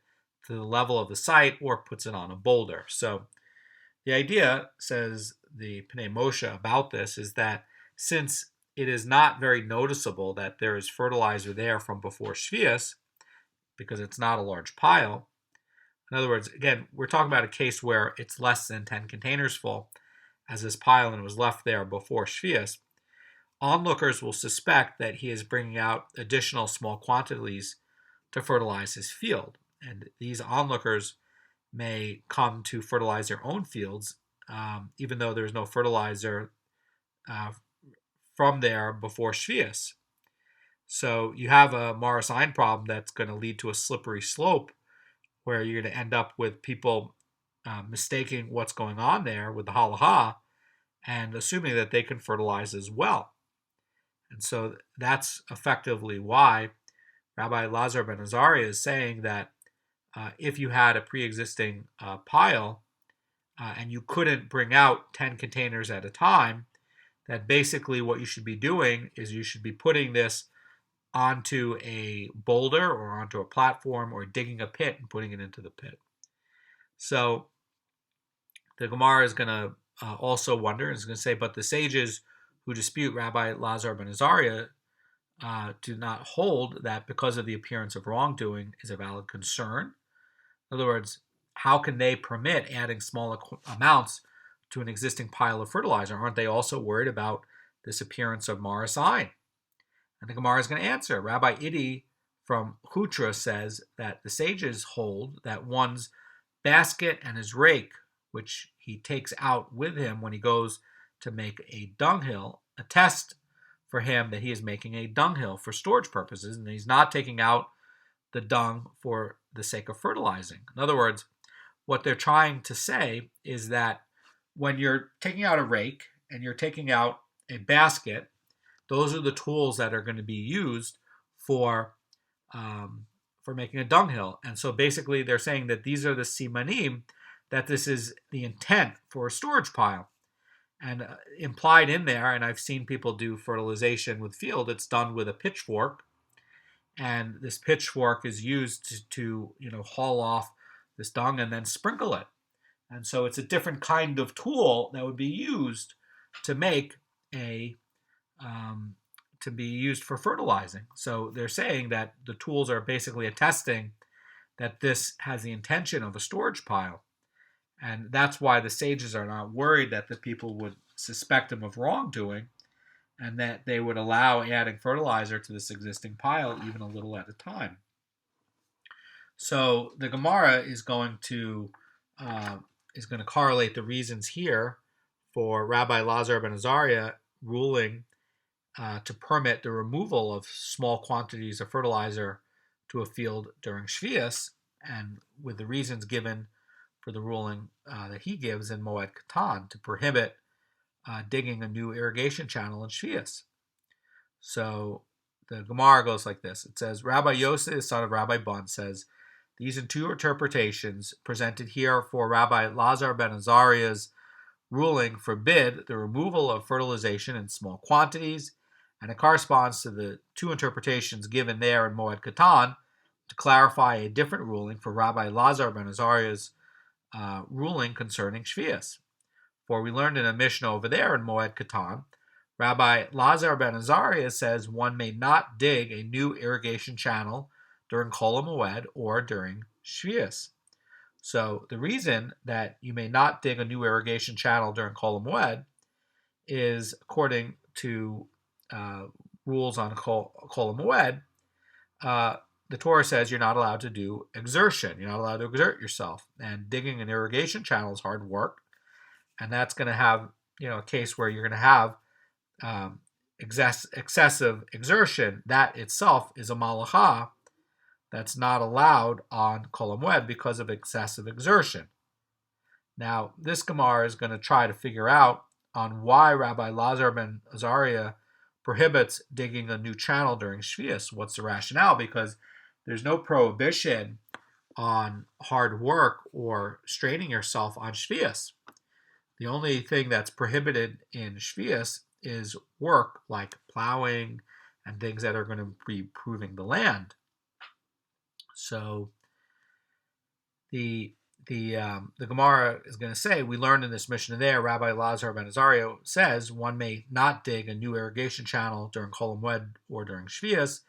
to the level of the site or puts it on a boulder. So the idea, says the Pnei Moshe about this, is that since it is not very noticeable that there is fertilizer there from before Sheviis, because it's not a large pile. In other words, again, we're talking about a case where it's less than 10 containers full, as this pile, and it was left there before Sheviis. Onlookers will suspect that he is bringing out additional small quantities to fertilize his field. And these onlookers may come to fertilize their own fields, even though there's no fertilizer from there before Sheviis. So you have a Maris Ein problem that's going to lead to a slippery slope, where you're going to end up with people mistaking what's going on there with the halacha and assuming that they can fertilize as well. And so that's effectively why Rabbi Lazar ben Azariah is saying that if you had a pre-existing pile and you couldn't bring out 10 containers at a time, that basically what you should be doing is you should be putting this onto a boulder or onto a platform, or digging a pit and putting it into the pit. So the Gemara is going to also wonder, is going to say, but the sages who dispute Rabbi Lazar ben Azariah do not hold that because of the appearance of wrongdoing is a valid concern. In other words, how can they permit adding small amounts to an existing pile of fertilizer? Aren't they also worried about this appearance of Maris Ein? And the Gemara is going to answer. Rabbi Idi from Hutra says that the sages hold that one's basket and his rake, which he takes out with him when he goes to make a dunghill, attest for him that he is making a dunghill for storage purposes, and he's not taking out the dung for the sake of fertilizing. In other words, what they're trying to say is that when you're taking out a rake and you're taking out a basket, those are the tools that are going to be used for making a dunghill. And so basically they're saying that these are the simanim, that this is the intent for a storage pile. And implied in there, and I've seen people do fertilization with field, it's done with a pitchfork. And this pitchfork is used to haul off this dung and then sprinkle it. And so it's a different kind of tool that would be used to make to be used for fertilizing. So they're saying that the tools are basically attesting that this has the intention of a storage pile. And that's why the sages are not worried that the people would suspect him of wrongdoing, and that they would allow adding fertilizer to this existing pile even a little at a time. So the Gemara is going to correlate the reasons here for Rabbi Lazar ben Azariah ruling to permit the removal of small quantities of fertilizer to a field during Sheviis, and with the reasons given for the ruling that he gives in Moed Katan to prohibit digging a new irrigation channel in Sheviis. So the Gemara goes like this. It says, Rabbi Yosef, son of Rabbi Bun, says, these are two interpretations presented here for Rabbi Lazar ben Azariah's ruling forbid the removal of fertilization in small quantities, and it corresponds to the two interpretations given there in Moed Katan to clarify a different ruling for Rabbi Lazar ben Azariah's ruling concerning Sheviis. For we learned in a Mishnah over there in Moed Katan, Rabbi Lazar ben Azariah says one may not dig a new irrigation channel during Chol HaMoed or during Sheviis. So the reason that you may not dig a new irrigation channel during Chol HaMoed is according to rules on Chol HaMoed. the Torah says you're not allowed to do exertion. You're not allowed to exert yourself. And digging an irrigation channel is hard work. And that's going to have, a case where you're going to have excessive exertion. That itself is a malacha that's not allowed on Kol HaMoed because of excessive exertion. Now, this Gemara is going to try to figure out on why Rabbi Lazar ben Azariah prohibits digging a new channel during Sheviis. What's the rationale? Because there's no prohibition on hard work or straining yourself on Sheviis. The only thing that's prohibited in Sheviis is work like plowing and things that are going to be proving the land. So the Gemara is going to say, we learned in this Mishnah there, Rabbi Lazar ben Azariah says one may not dig a new irrigation channel during Kol HaMoed or during Sheviis.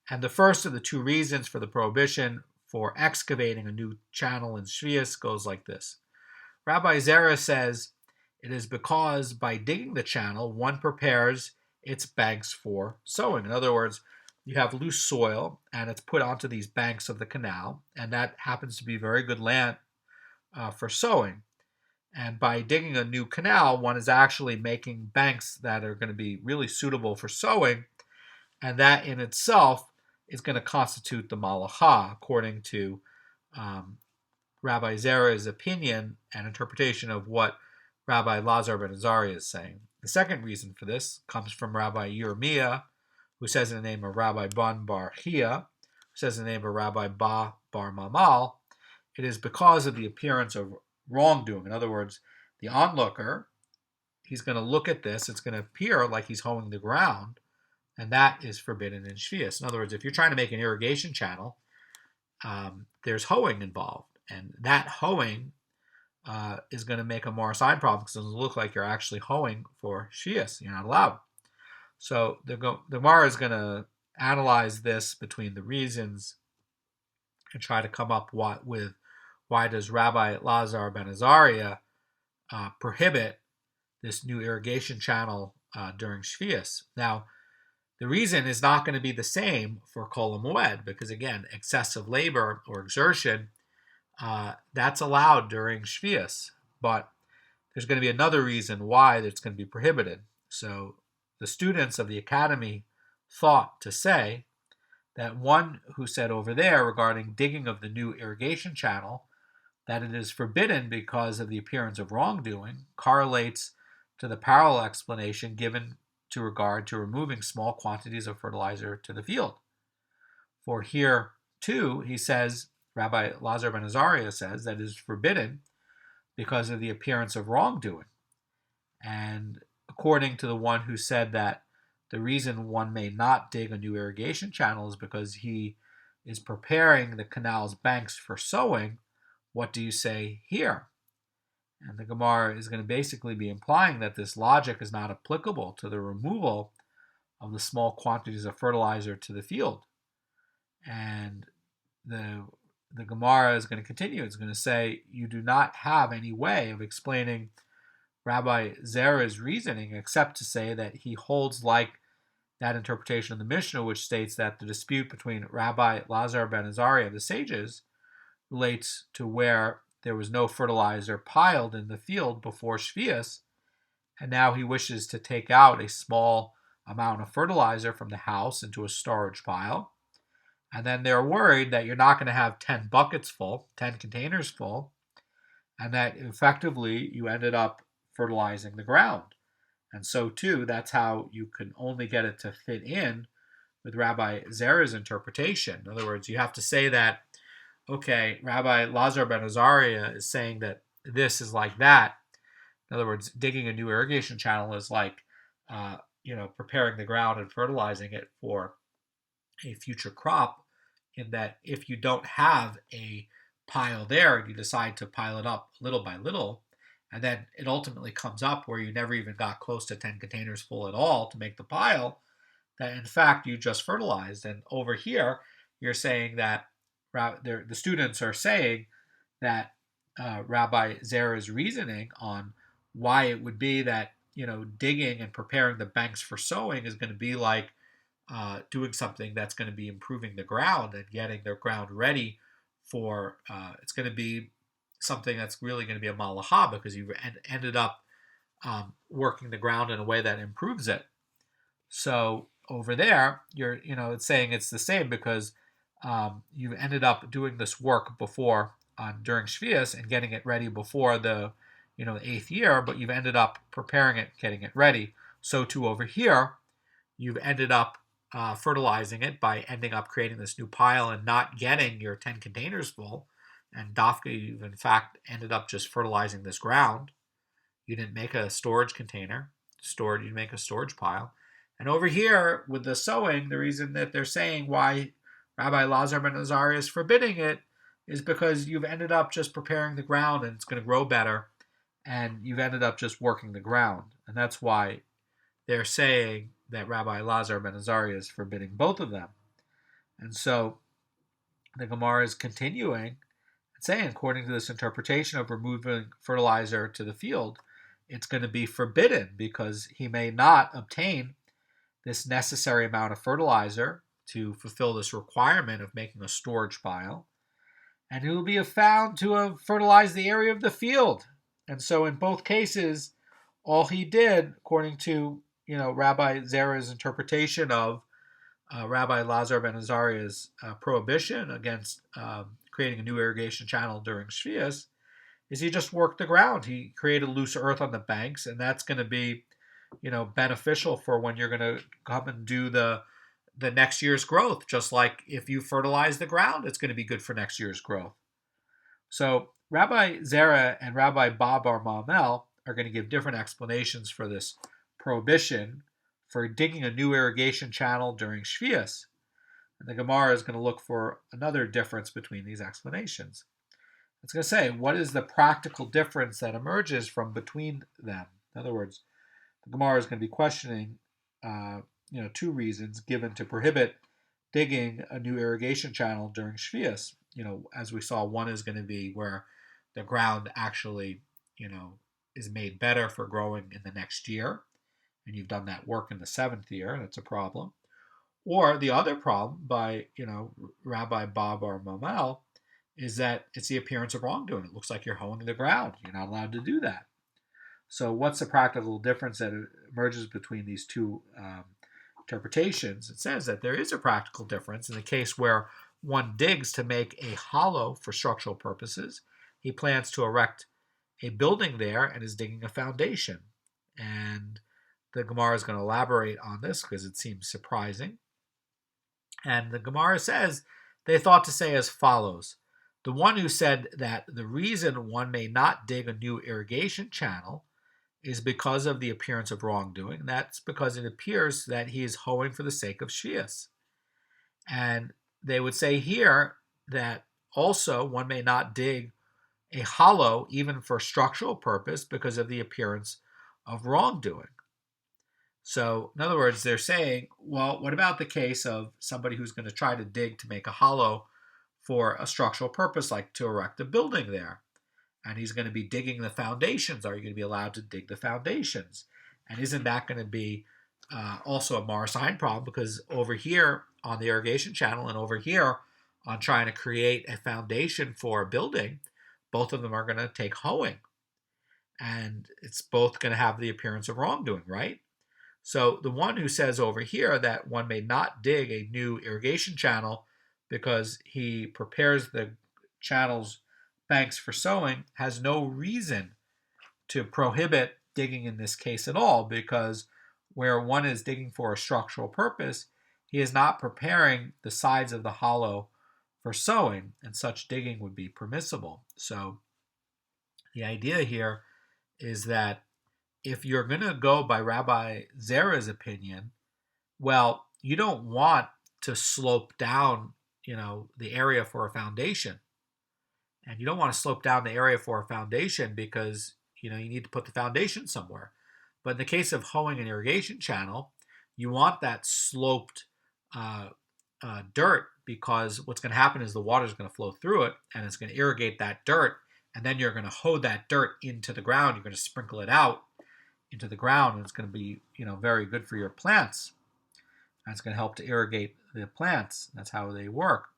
And the first of the two reasons for the prohibition for excavating a new channel in Sheviis goes like this. Rabbi Zera says it is because by digging the channel, one prepares its banks for sowing. In other words, you have loose soil and it's put onto these banks of the canal, and that happens to be very good land for sowing. And by digging a new canal, one is actually making banks that are going to be really suitable for sowing, and that in itself is going to constitute the malacha, according to Rabbi Zera's opinion and interpretation of what Rabbi Lazar ben Azariah is saying. The second reason for this comes from Rabbi Yerushalmi, who says in the name of Rabbi Ban bar Chia, who says in the name of Rabbi Ba bar Mamal, it is because of the appearance of wrongdoing. In other words, the onlooker, he's going to look at this, it's going to appear like he's hoeing the ground, and that is forbidden in Sheviis. In other words, if you're trying to make an irrigation channel, there's hoeing involved, and that hoeing is going to make a more sign problem because it doesn't look like you're actually hoeing for Sheviis. You're not allowed. So the Gemara is going to analyze this between the reasons and try to come up with why does Rabbi Lazar ben Azariah prohibit this new irrigation channel during Sheviis. Now, the reason is not going to be the same for Kol HaMoed because, again, excessive labor or exertion, that's allowed during Sheviis. But there's going to be another reason why it's going to be prohibited. So the students of the academy thought to say that one who said over there regarding digging of the new irrigation channel, that it is forbidden because of the appearance of wrongdoing, correlates to the parallel explanation given to regard to removing small quantities of fertilizer to the field. For here, too, he says, Rabbi Lazar ben Azariah says that it is forbidden because of the appearance of wrongdoing. And according to the one who said that the reason one may not dig a new irrigation channel is because he is preparing the canal's banks for sowing, what do you say here? And the Gemara is going to basically be implying that this logic is not applicable to the removal of the small quantities of fertilizer to the field. And the Gemara is going to continue. It's going to say you do not have any way of explaining Rabbi Zera's reasoning except to say that he holds like that interpretation of the Mishnah, which states that the dispute between Rabbi Lazar ben Azariah and the sages relates to where there was no fertilizer piled in the field before Sheviis, and now he wishes to take out a small amount of fertilizer from the house into a storage pile. And then they're worried that you're not going to have 10 buckets full, 10 containers full, and that effectively you ended up fertilizing the ground. And so, too, that's how you can only get it to fit in with Rabbi Zera's interpretation. In other words, you have to say that, okay, Rabbi Lazar ben Azariah is saying that this is like that. In other words, digging a new irrigation channel is like, preparing the ground and fertilizing it for a future crop, in that if you don't have a pile there and you decide to pile it up little by little, and then it ultimately comes up where you never even got close to 10 containers full at all to make the pile, that in fact you just fertilized. And over here, you're saying that the students are saying that Rabbi Zera's reasoning on why it would be that, digging and preparing the banks for sowing is going to be like doing something that's going to be improving the ground and getting their ground ready for, it's going to be something that's really going to be a malacha because you've ended up working the ground in a way that improves it. So over there, it's saying it's the same because you ended up doing this work before during Sheviis and getting it ready before the 8th year, but you've ended up preparing it, getting it ready. So too over here, you've ended up fertilizing it by ending up creating this new pile and not getting your 10 containers full. And Dafka, you've in fact ended up just fertilizing this ground. You didn't make a storage container, you make a storage pile. And over here with the sowing, the reason that they're saying why Rabbi Lazar ben Azariah is forbidding it is because you've ended up just preparing the ground and it's going to grow better, and you've ended up just working the ground. And that's why they're saying that Rabbi Lazar ben Azariah is forbidding both of them. And so the Gemara is continuing and saying, according to this interpretation of removing fertilizer to the field, it's going to be forbidden because he may not obtain this necessary amount of fertilizer to fulfill this requirement of making a storage pile, and he will be found to have fertilized the area of the field. And so in both cases, all he did, according to Rabbi Zera's interpretation of Rabbi Lazar ben Azariah's prohibition against creating a new irrigation channel during Sheviis, is he just worked the ground. He created loose earth on the banks, and that's going to be beneficial for when you're going to come and do the next year's growth. Just like if you fertilize the ground, it's going to be good for next year's growth. So Rabbi Zera and Rabbi Bar Mamel are going to give different explanations for this prohibition for digging a new irrigation channel during Sheviis. And the Gemara is going to look for another difference between these explanations. It's going to say, what is the practical difference that emerges from between them? In other words, the Gemara is going to be questioning, two reasons given to prohibit digging a new irrigation channel during Sheviis. As we saw, one is going to be where the ground actually, is made better for growing in the next year, and you've done that work in the 7th year. That's a problem. Or the other problem by, Rabbi Bar Mamel is that it's the appearance of wrongdoing. It looks like you're hoeing the ground. You're not allowed to do that. So what's the practical difference that emerges between these two interpretations? It says that there is a practical difference in the case where one digs to make a hollow for structural purposes. He plans to erect a building there and is digging a foundation. And the Gemara is going to elaborate on this because it seems surprising. And the Gemara says they thought to say as follows. The one who said that the reason one may not dig a new irrigation channel is because of the appearance of wrongdoing. That's because it appears that he is hoeing for the sake of Sheviis. And they would say here that also one may not dig a hollow even for structural purpose because of the appearance of wrongdoing. So, in other words, they're saying, well, what about the case of somebody who's going to try to dig to make a hollow for a structural purpose, like to erect a building there? And he's going to be digging the foundations. Are you going to be allowed to dig the foundations? And isn't that going to be also a Mar sign problem? Because over here on the irrigation channel and over here on trying to create a foundation for a building, both of them are going to take hoeing. And it's both going to have the appearance of wrongdoing, right? So the one who says over here that one may not dig a new irrigation channel because he prepares the channel's banks for sowing has no reason to prohibit digging in this case at all, because where one is digging for a structural purpose, he is not preparing the sides of the hollow for sowing, and such digging would be permissible. So the idea here is that if you're going to go by Rabbi Zera's opinion, well, you don't want to slope down, the area for a foundation. And you don't want to slope down the area for a foundation because, you need to put the foundation somewhere. But in the case of hoeing an irrigation channel, you want that sloped dirt, because what's going to happen is the water is going to flow through it and it's going to irrigate that dirt. And then you're going to hoe that dirt into the ground. You're going to sprinkle it out into the ground, and it's going to be, very good for your plants. That's going to help to irrigate the plants. That's how they work.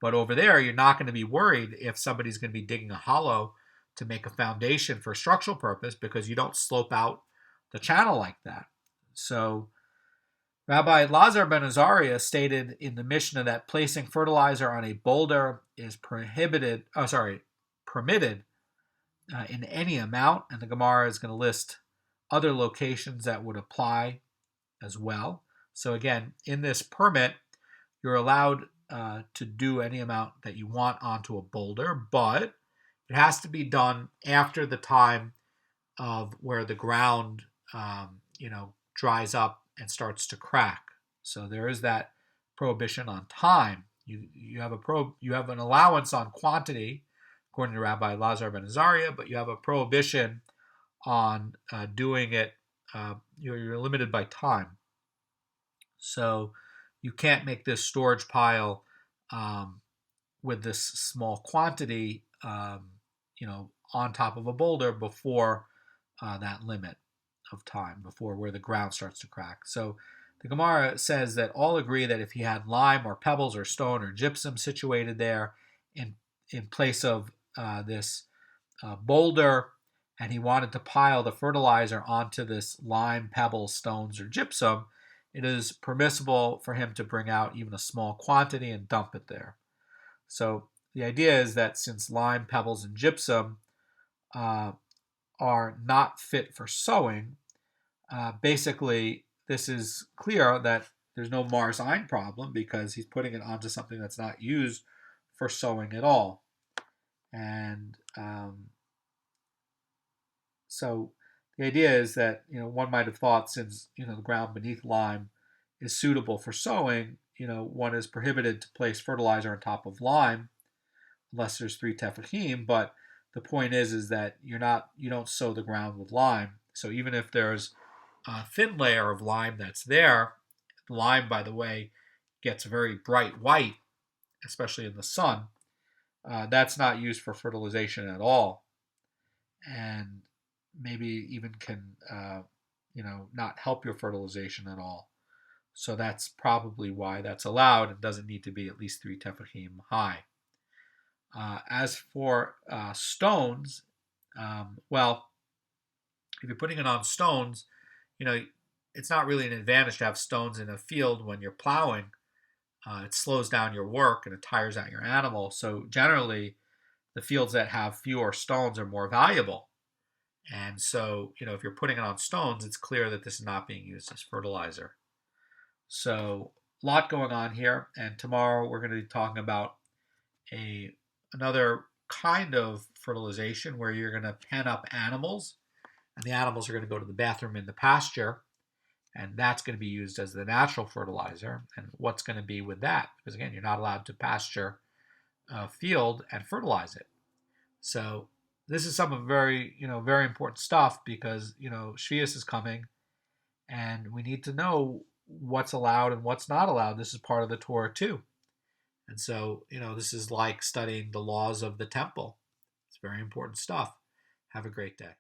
But over there, you're not going to be worried if somebody's going to be digging a hollow to make a foundation for a structural purpose, because you don't slope out the channel like that. So Rabbi Lazar ben Azariah stated in the Mishnah that placing fertilizer on a boulder is permitted in any amount, and the Gemara is going to list other locations that would apply as well. So again, in this permit, you're allowed to do any amount that you want onto a boulder, but it has to be done after the time of where the ground, dries up and starts to crack. So there is that prohibition on time. You have an allowance on quantity, according to Rabbi Lazar ben Azariah, but you have a prohibition on doing it. You're limited by time. So you can't make this storage pile with this small quantity, on top of a boulder before that limit of time, before where the ground starts to crack. So the Gemara says that all agree that if he had lime or pebbles or stone or gypsum situated there in place of this boulder, and he wanted to pile the fertilizer onto this lime, pebbles, stones, or gypsum, it is permissible for him to bring out even a small quantity and dump it there. So the idea is that since lime, pebbles, and gypsum are not fit for sowing, basically this is clear that there's no Mars Ein problem, because he's putting it onto something that's not used for sowing at all. And so the idea is that, one might have thought, since, the ground beneath lime is suitable for sowing, one is prohibited to place fertilizer on top of lime unless there's 3 tefachim. But the point is that you don't sow the ground with lime. So even if there's a thin layer of lime that's there, lime, by the way, gets very bright white, especially in the sun. That's not used for fertilization at all, and maybe even can not help your fertilization at all. So that's probably why that's allowed. It doesn't need to be at least 3 tefachim high. As for stones, well, if you're putting it on stones, it's not really an advantage to have stones in a field when you're plowing. It slows down your work and it tires out your animal. So generally, the fields that have fewer stones are more valuable. And so, if you're putting it on stones, it's clear that this is not being used as fertilizer. So, a lot going on here. And tomorrow we're going to be talking about another kind of fertilization where you're going to pen up animals, and the animals are going to go to the bathroom in the pasture, and that's going to be used as the natural fertilizer. And what's going to be with that? Because again, you're not allowed to pasture a field and fertilize it. So this is some of very important stuff, because Sheviis is coming, and we need to know what's allowed and what's not allowed. This is part of the Torah too. And so, this is like studying the laws of the temple. It's very important stuff. Have a great day.